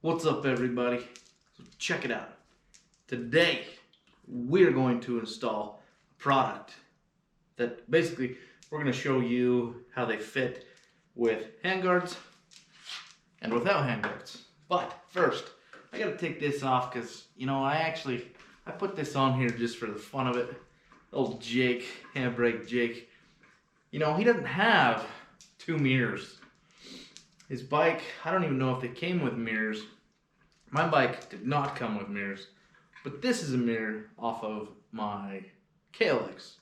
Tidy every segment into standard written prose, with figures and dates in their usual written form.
What's up, everybody? So check it out. Today we're going to install a product that basically we're going to show you how they fit with handguards and without handguards. But first, I got to take this off because, you know, I put this on here just for the fun of it. Old Jake, Handbrake Jake, you know, he doesn't have two mirrors. His bike, I don't even know if they came with mirrors. My bike did not come with mirrors, but this is a mirror off of my KLX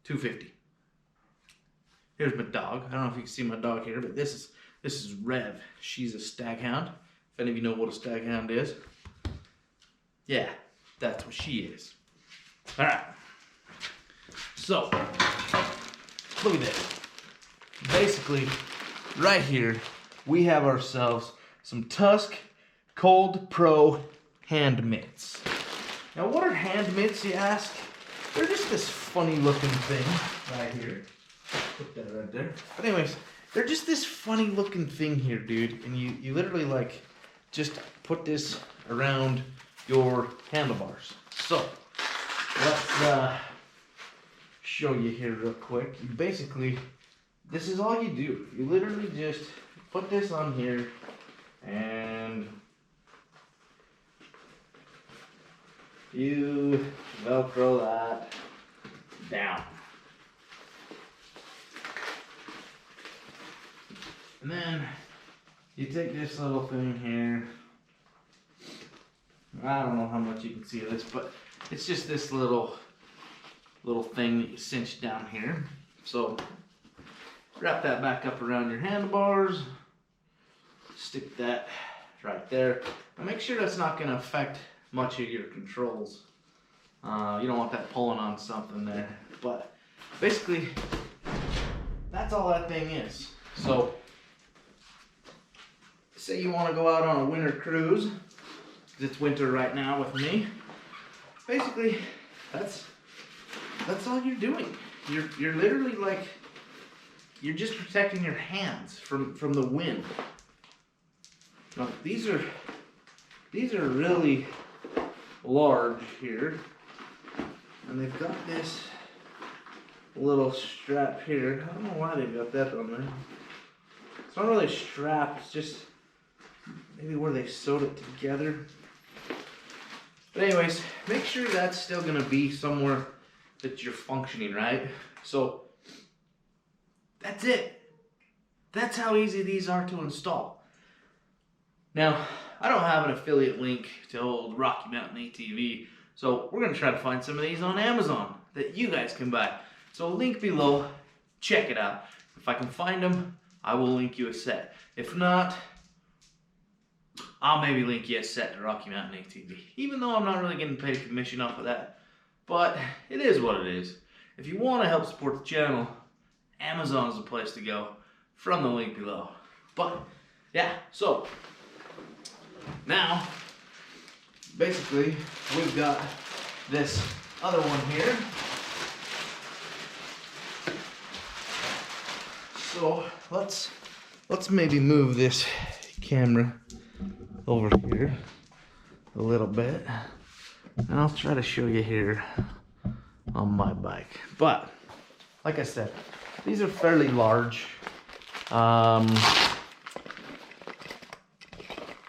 250. Here's my dog. I don't know if you can see my dog here, but this is Rev. She's a staghound. If any of you know what a staghound is, yeah, that's what she is. All right. So, look at this. Basically, right here, we have ourselves some Tusk Cold Pro hand mitts. Now, what are hand mitts, you ask? They're just this funny looking thing right here. Put that right there. But anyways, they're just this funny looking thing here, dude. And you literally like just put this around your handlebars. So, let's show you here real quick. You basically, this is all you do. You literally just put this on here and you Velcro that down. And then you take this little thing here. I don't know how much you can see of this, but it's just this little thing that you cinch down here. So wrap that back up around your handlebars. Stick that right there. Now make sure that's not going to affect much of your controls. You don't want that pulling on something there. But basically, that's all that thing is. So, say you want to go out on a winter cruise, because it's winter right now with me. Basically, that's all you're doing. You're literally like, you're just protecting your hands from the wind. Now, these are really large here, and they've got this little strap here. I don't know why they've got that on there. It's not really a strap, it's just maybe where they sewed it together. But anyways, make sure that's still gonna be somewhere that you're functioning, right? So that's it. That's how easy these are to install. Now, I don't have an affiliate link to old Rocky Mountain ATV, so we're going to try to find some of these on Amazon that you guys can buy. So link below, check it out. If I can find them, I will link you a set. If not, I'll maybe link you a set to Rocky Mountain ATV, even though I'm not really getting paid a commission off of that. But it is what it is. If you want to help support the channel, Amazon is the place to go from the link below. But yeah, so now, basically, we've got this other one here. So let's maybe move this camera over here a little bit, and I'll try to show you here on my bike. But like I said, these are fairly large.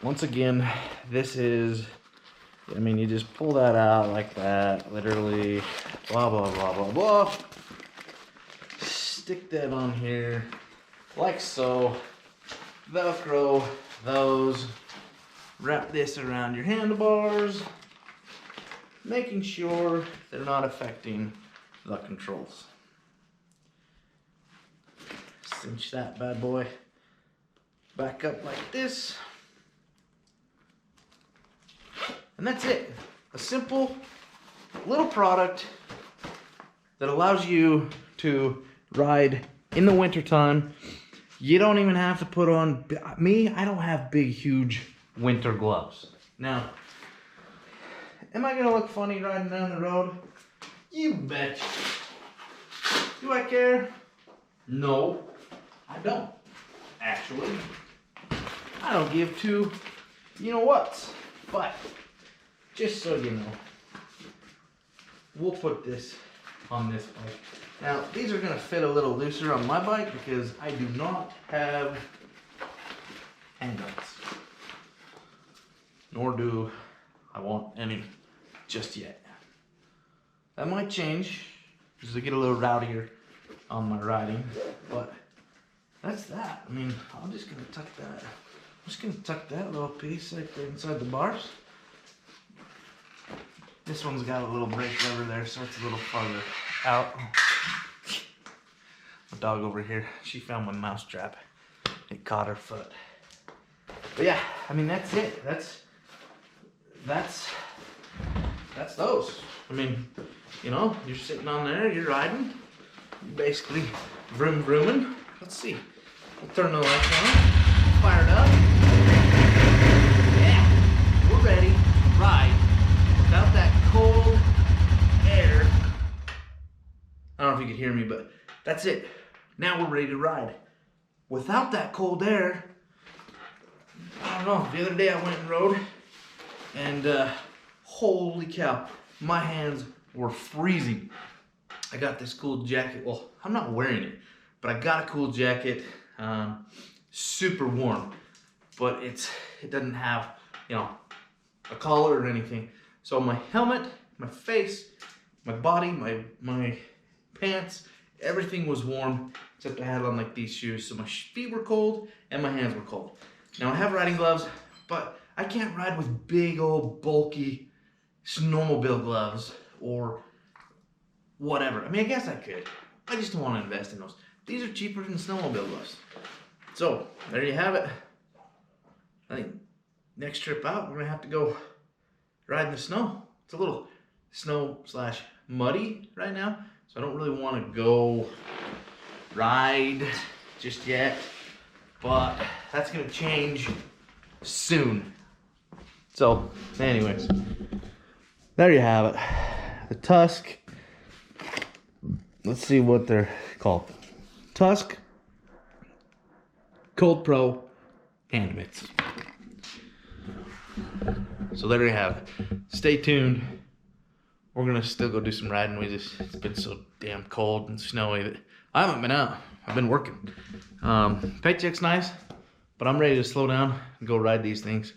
Once again, this is, I mean, you just pull that out like that, literally, blah, blah, blah, blah, blah. Stick that on here, like so. Velcro those. Wrap this around your handlebars, making sure they're not affecting the controls. Cinch that bad boy back up like this. And that's it. A simple little product that allows you to ride in the wintertime. You don't even have to put on, I don't have big, huge winter gloves. Now, am I gonna look funny riding down the road? You bet. Do I care? No, I don't. Actually, I don't give two you know what? But just so you know, we'll put this on this bike. Now, these are going to fit a little looser on my bike because I do not have handguards. Nor do I want any just yet. That might change as I get a little rowdier on my riding, but that's that. I mean, I'm just going to tuck that. I'm just going to tuck that little piece right there inside the bars. This one's got a little brake lever there, so it's a little farther out. My dog over here, she found my mouse trap. It caught her foot. But yeah, I mean, that's it. That's those. I mean, you know, you're sitting on there, you're riding. You're basically vroom vrooming. Let's see. We'll turn the lights on. Fired up. Yeah, we're ready to ride without that cold air. I don't know if you could hear me, but that's it. Now we're ready to ride without that cold air. I don't know. The other day I went and rode, and holy cow, my hands were freezing. I got this cool jacket. Well, I'm not wearing it, but I got a cool jacket. Super warm, but it doesn't have, you know, a collar or anything. So my helmet, my face, my body, my pants, everything was warm except I had on like these shoes. So my feet were cold and my hands were cold. Now I have riding gloves, but I can't ride with big old bulky snowmobile gloves or whatever. I mean, I guess I could. I just don't want to invest in those. These are cheaper than snowmobile gloves. So there you have it. I think next trip out, we're gonna have to go ride in the snow. It's a little snow/muddy right now, so I don't really want to go ride just yet, but that's gonna change soon. So anyways, there you have it. The Tusk. Let's see what they're called. Tusk Cold Pro hand mitts. So there you have it. Stay tuned. We're gonna still go do some riding. It's been so damn cold and snowy that I haven't been out. I've been working. Paycheck's nice, but I'm ready to slow down and go ride these things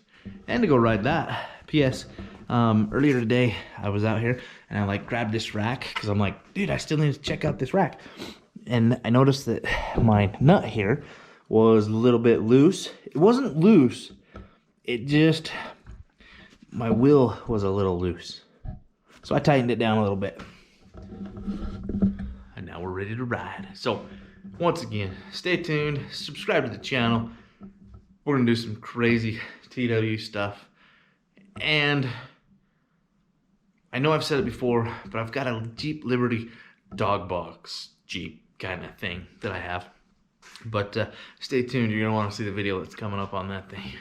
and to go ride that. P.S. Earlier today I was out here and I like grabbed this rack because I'm like, dude, I still need to check out this rack. And I noticed that my nut here was a little bit loose. It wasn't loose. It just, my wheel was a little loose. So I tightened it down a little bit. And now we're ready to ride. So once again, stay tuned, subscribe to the channel. We're gonna do some crazy TW stuff. And I know I've said it before, but I've got a Jeep Liberty dog box Jeep kind of thing that I have. But stay tuned, you're gonna want to see the video that's coming up on that thing.